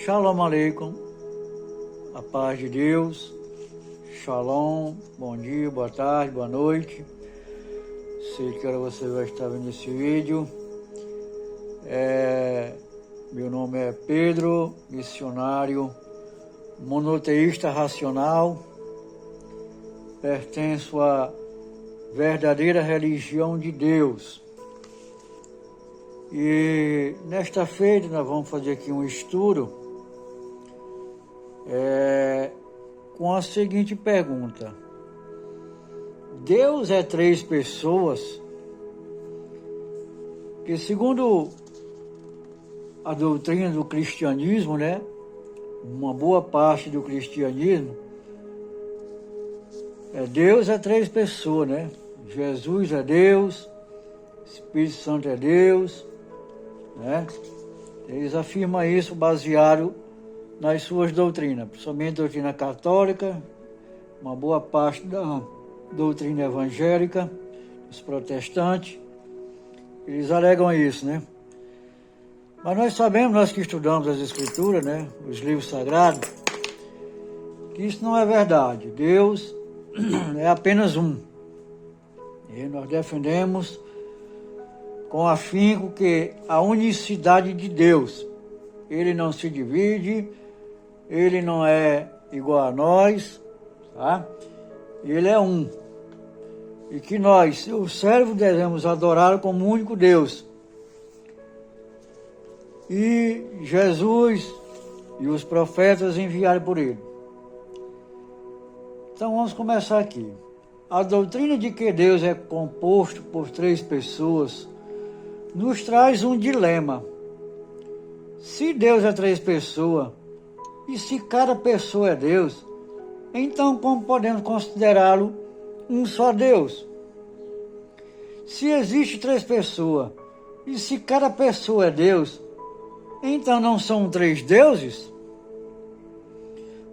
Shalom Aleichem, a paz de Deus, Shalom, bom dia, boa tarde, boa noite. Sei que hora você vai estar vendo esse vídeo. Meu nome é Pedro, missionário, monoteísta racional, pertenço à verdadeira religião de Deus. E nesta feita nós vamos fazer aqui um estudo com a seguinte pergunta: Deus é três pessoas? Que segundo a doutrina do cristianismo, né, uma boa parte do cristianismo, Deus é três pessoas, né? Jesus é Deus, Espírito Santo é Deus, né? Eles afirmam isso baseado nas suas doutrinas, principalmente a doutrina católica, uma boa parte da doutrina evangélica, os protestantes, eles alegam isso, né? Mas nós sabemos, nós que estudamos as Escrituras, né, os livros sagrados, que isso não é verdade. Deus é apenas um. E nós defendemos com afinco que a unicidade de Deus, Ele não se divide, Ele não é igual a nós, tá? Ele é um. E que nós, seus servos, devemos adorá-lo como único Deus. E Jesus e os profetas enviaram por Ele. Então vamos começar aqui. A doutrina de que Deus é composto por três pessoas nos traz um dilema. Se Deus é três pessoas, e se cada pessoa é Deus, então como podemos considerá-lo um só Deus? Se existe três pessoas, e se cada pessoa é Deus, então não são três deuses?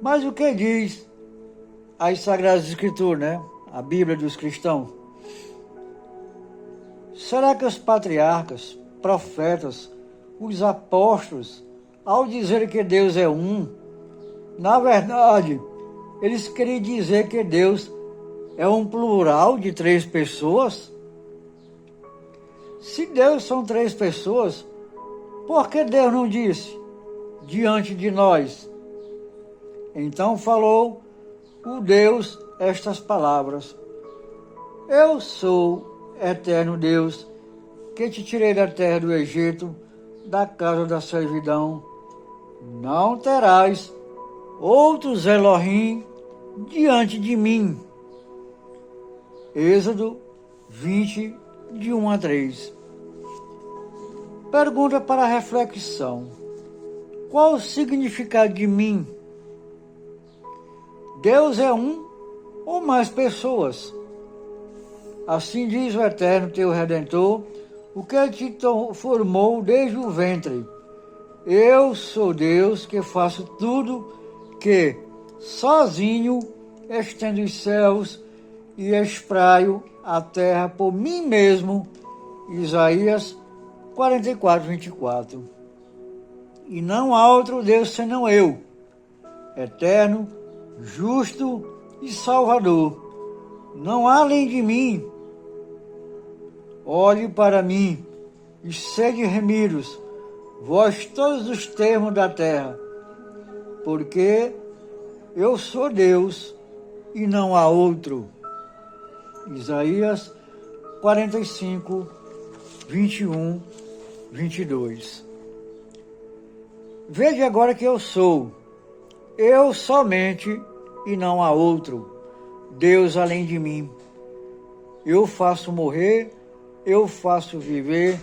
Mas o que diz as Sagradas Escrituras, né? A Bíblia dos cristãos? Será que os patriarcas, profetas, os apóstolos, ao dizer que Deus é um, na verdade, eles queriam dizer que Deus é um plural de três pessoas? Se Deus são três pessoas, por que Deus não disse diante de nós? Então falou o Deus estas palavras: Eu sou eterno Deus, que te tirei da terra do Egito, da casa da servidão. Não terás outros Elohim diante de mim. Êxodo 20, de 1 a 3. Pergunta para reflexão: qual o significado de mim? Deus é um ou mais pessoas? Assim diz o Eterno teu Redentor, o que Ele te formou desde o ventre. Eu sou Deus que faço tudo, que sozinho estendo os céus e espraio a terra por mim mesmo. Isaías 44, 24. E não há outro Deus senão eu, eterno, justo e salvador. Não há além de mim. Olhe para mim e sede remidos, vós todos os termos da terra, porque eu sou Deus e não há outro. Isaías 45, 21, 22. Veja agora que eu sou, eu somente e não há outro, Deus além de mim. Eu faço morrer, eu faço viver,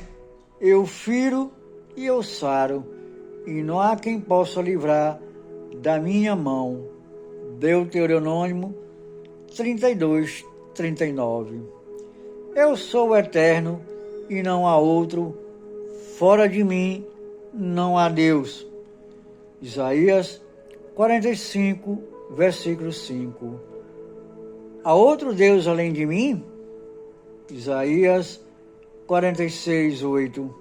eu firo e eu saro, e não há quem possa livrar da minha mão. Deuteronômio 32, 39. Eu sou o eterno e não há outro, fora de mim não há Deus. Isaías 45, versículo 5. Há outro Deus além de mim? Isaías 46, 8.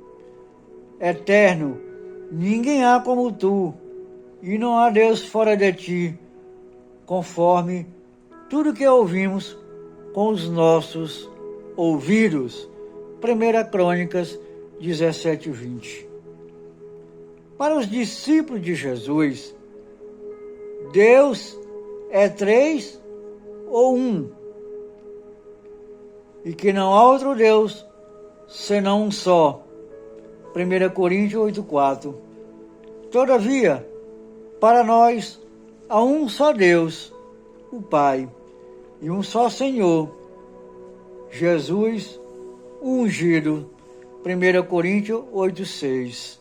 Eterno, ninguém há como tu, e não há Deus fora de ti, conforme tudo que ouvimos com os nossos ouvidos. 1 Crônicas 17:20. Para os discípulos de Jesus, Deus é três ou um, e que não há outro Deus senão um só. 1 Coríntios 8:4. Todavia, para nós há um só Deus, o Pai, e um só Senhor, Jesus, o ungido. 1 Coríntios 8:6.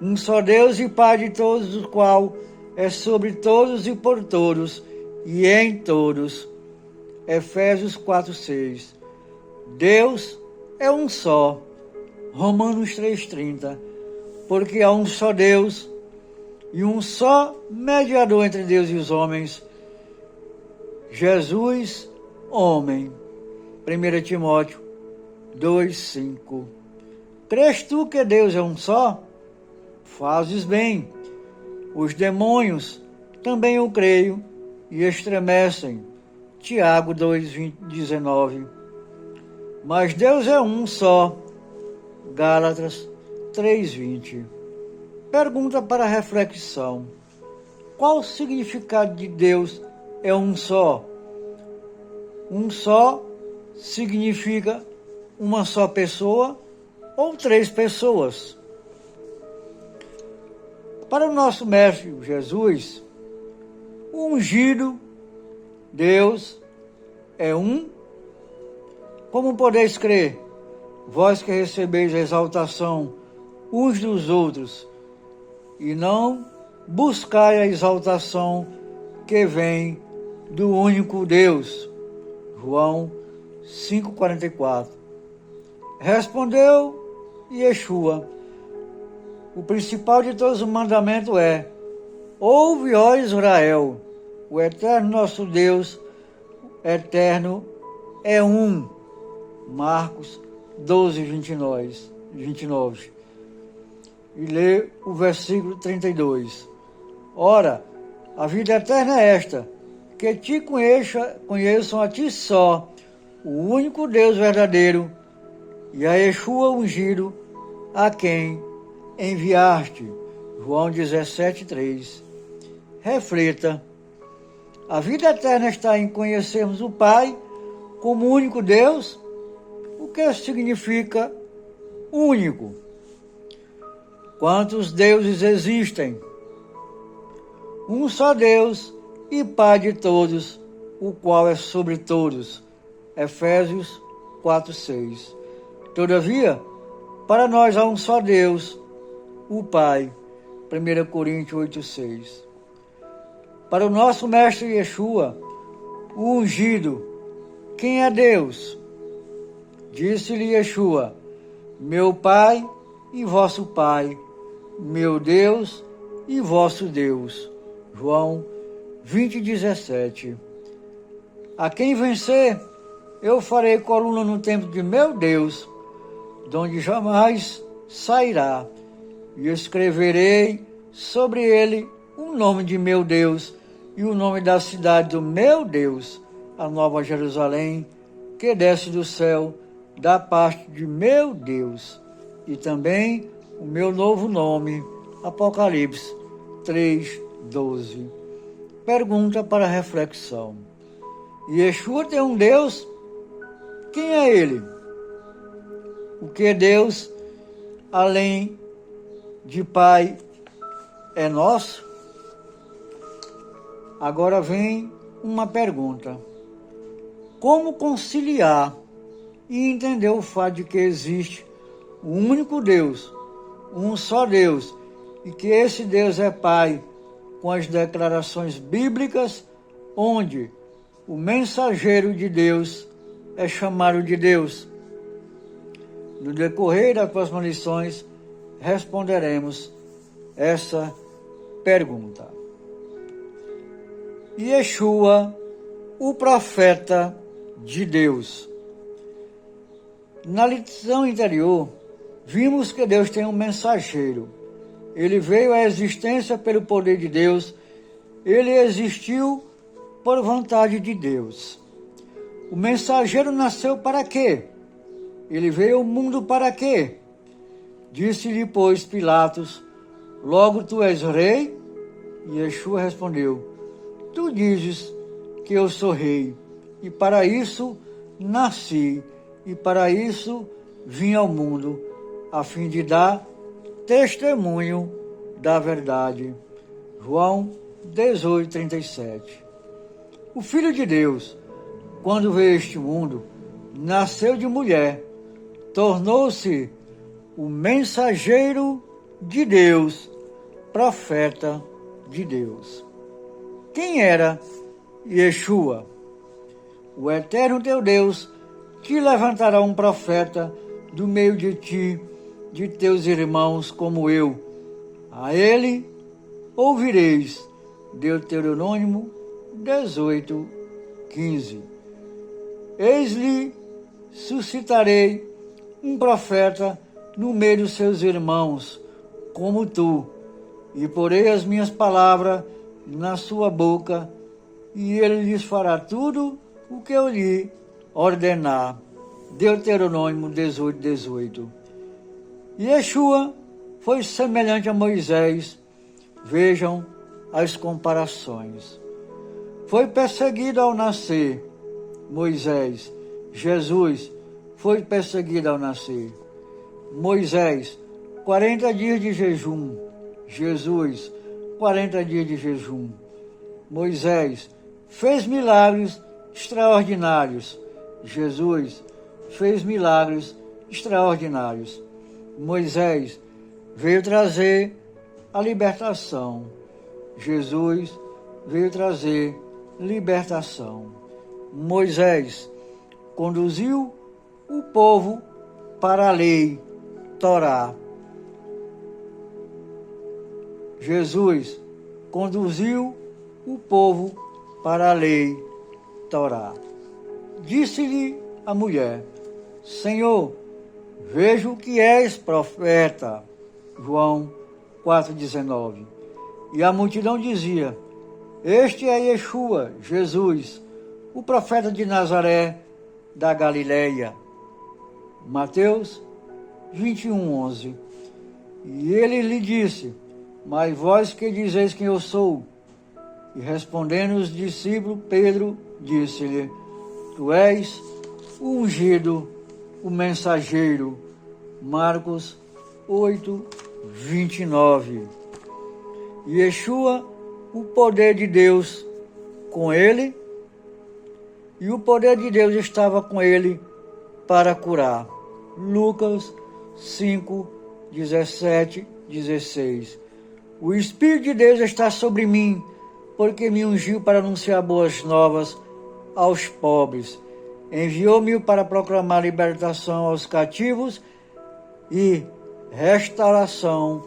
Um só Deus e Pai de todos, o qual é sobre todos e por todos e em todos. Efésios 4:6. Deus é um só. Romanos 3:30. Porque há um só Deus e um só mediador entre Deus e os homens, Jesus, homem. 1 Timóteo 2:5. Crês tu que Deus é um só? Fazes bem. Os demônios também o creio e estremecem. Tiago 2:19. Mas Deus é um só. Gálatas 3:20. Pergunta para reflexão. Qual o significado de Deus é um só? Um só significa uma só pessoa ou três pessoas? Para o nosso Mestre Jesus, o ungido, Deus é um. Como podeis crer, vós que recebeis a exaltação uns dos outros, e não buscai a exaltação que vem do único Deus. João 5:44. Respondeu Yeshua: o principal de todos os mandamentos é: ouve, ó Israel, o eterno nosso Deus, eterno é um. Marcos 12:29. E lê o versículo 32. Ora, a vida eterna é esta, que te conheçam a ti só, o único Deus verdadeiro, e a Yeshua ungido, a quem enviaste. João 17:3. Reflita. A vida eterna está em conhecermos o Pai como único Deus. O que significa único? Quantos deuses existem? Um só Deus e Pai de todos, o qual é sobre todos. Efésios 4:6. Todavia, para nós há um só Deus, o Pai. 1 Coríntios 8:6. Para o nosso Mestre Yeshua, o ungido, quem é Deus? Disse-lhe Yeshua: meu Pai e vosso Pai, meu Deus e vosso Deus. João 20:17. A quem vencer, eu farei coluna no templo de meu Deus, de onde jamais sairá, e escreverei sobre ele o nome de meu Deus e o nome da cidade do meu Deus, a Nova Jerusalém, que desce do céu da parte de meu Deus, e também o meu novo nome. Apocalipse 3:12. Pergunta para reflexão. Yeshua tem um Deus? Quem é ele? O que é Deus, além de Pai, é nosso? Agora vem uma pergunta. Como conciliar e entender o fato de que existe um único Deus, um só Deus, e que esse Deus é Pai, com as declarações bíblicas, onde o mensageiro de Deus é chamado de Deus? No decorrer das próximas lições, responderemos essa pergunta. Yeshua, o profeta de Deus. Na lição anterior, vimos que Deus tem um mensageiro. Ele veio à existência pelo poder de Deus. Ele existiu por vontade de Deus. O mensageiro nasceu para quê? Ele veio ao mundo para quê? Disse-lhe, pois, Pilatos: logo tu és rei? E Yeshua respondeu: tu dizes que eu sou rei, e para isso nasci, e para isso vim ao mundo, a fim de dar testemunho da verdade. João 18:37. O Filho de Deus, quando veio a este mundo, nasceu de mulher, tornou-se o mensageiro de Deus, profeta de Deus. Quem era Yeshua? O eterno teu Deus te levantará um profeta do meio de ti, de teus irmãos como eu. A ele ouvireis. Deuteronômio 18:15. Eis-lhe suscitarei um profeta no meio dos seus irmãos, como tu, e porei as minhas palavras na sua boca, e ele lhes fará tudo o que eu lhe ordenar. Deuteronômio 18:18. Yeshua foi semelhante a Moisés. Vejam as comparações. Foi perseguido ao nascer. Moisés. Jesus foi perseguido ao nascer. Moisés, 40 dias de jejum. Jesus, 40 dias de jejum. Moisés fez milagres extraordinários. Jesus fez milagres extraordinários. Moisés veio trazer a libertação. Jesus veio trazer libertação. Moisés conduziu o povo para a lei, Torá. Jesus conduziu o povo para a lei, Torá. Disse-lhe a mulher: Senhor, vejo que és profeta. João 4:19. E a multidão dizia: este é Yeshua, Jesus, o profeta de Nazaré, da Galileia. Mateus 21:11. E ele lhe disse: mas vós que dizeis quem eu sou? E respondendo os discípulos, Pedro disse-lhe: tu és o ungido, o mensageiro. Marcos 8:29. Yeshua, o poder de Deus com ele, e o poder de Deus estava com ele para curar. Lucas 5:17-16. O Espírito de Deus está sobre mim, porque me ungiu para anunciar boas novas aos pobres. Enviou-me para proclamar libertação aos cativos e restauração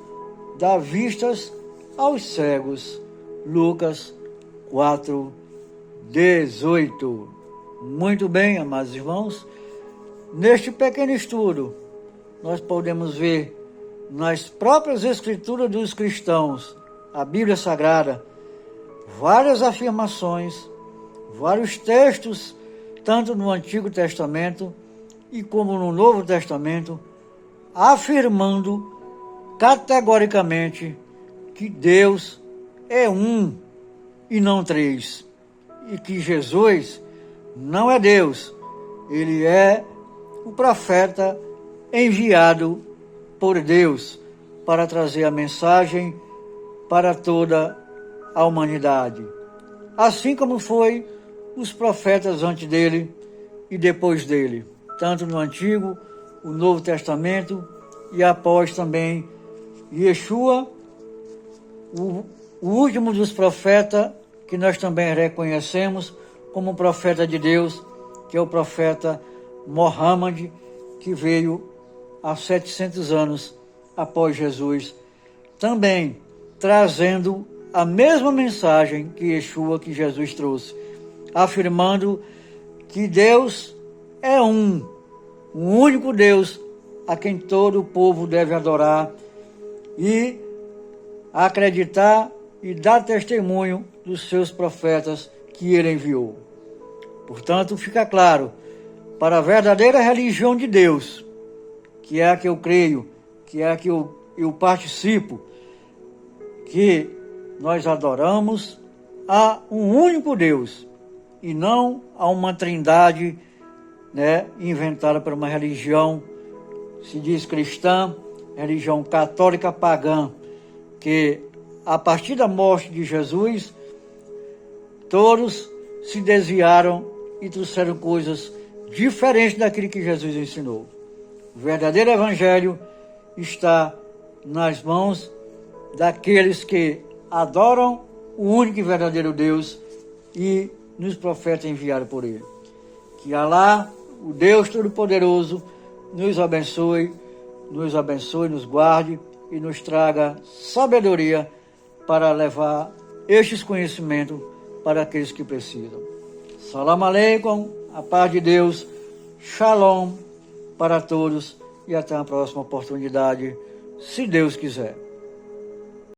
da vistas aos cegos. Lucas 4:18. Muito bem, amados irmãos, neste pequeno estudo, nós podemos ver nas próprias escrituras dos cristãos, a Bíblia Sagrada, várias afirmações, vários textos, tanto no Antigo Testamento e como no Novo Testamento, afirmando categoricamente que Deus é um e não três, e que Jesus não é Deus, ele é o profeta enviado por Deus para trazer a mensagem para toda a humanidade. Assim como foi os profetas antes dele e depois dele, tanto no Antigo, o Novo Testamento e após também Yeshua, o último dos profetas, que nós também reconhecemos como profeta de Deus, que é o profeta Mohammed, que veio há 700 anos após Jesus, também trazendo a mesma mensagem que Yeshua, que Jesus trouxe, afirmando que Deus é um único Deus a quem todo o povo deve adorar, e acreditar e dar testemunho dos seus profetas que ele enviou. Portanto, fica claro, para a verdadeira religião de Deus, que é a que eu creio, que é a que eu participo, que nós adoramos a um único Deus e não a uma trindade, né, inventada por uma religião, se diz cristã, religião católica pagã, que a partir da morte de Jesus, todos se desviaram e trouxeram coisas diferentes daquilo que Jesus ensinou. O verdadeiro evangelho está nas mãos daqueles que adoram o único e verdadeiro Deus e nos profetas enviados por ele. Que Alá, o Deus Todo-Poderoso, nos abençoe, nos guarde e nos traga sabedoria para levar estes conhecimentos para aqueles que precisam. Salam aleikum, a paz de Deus, shalom para todos e até a próxima oportunidade, se Deus quiser.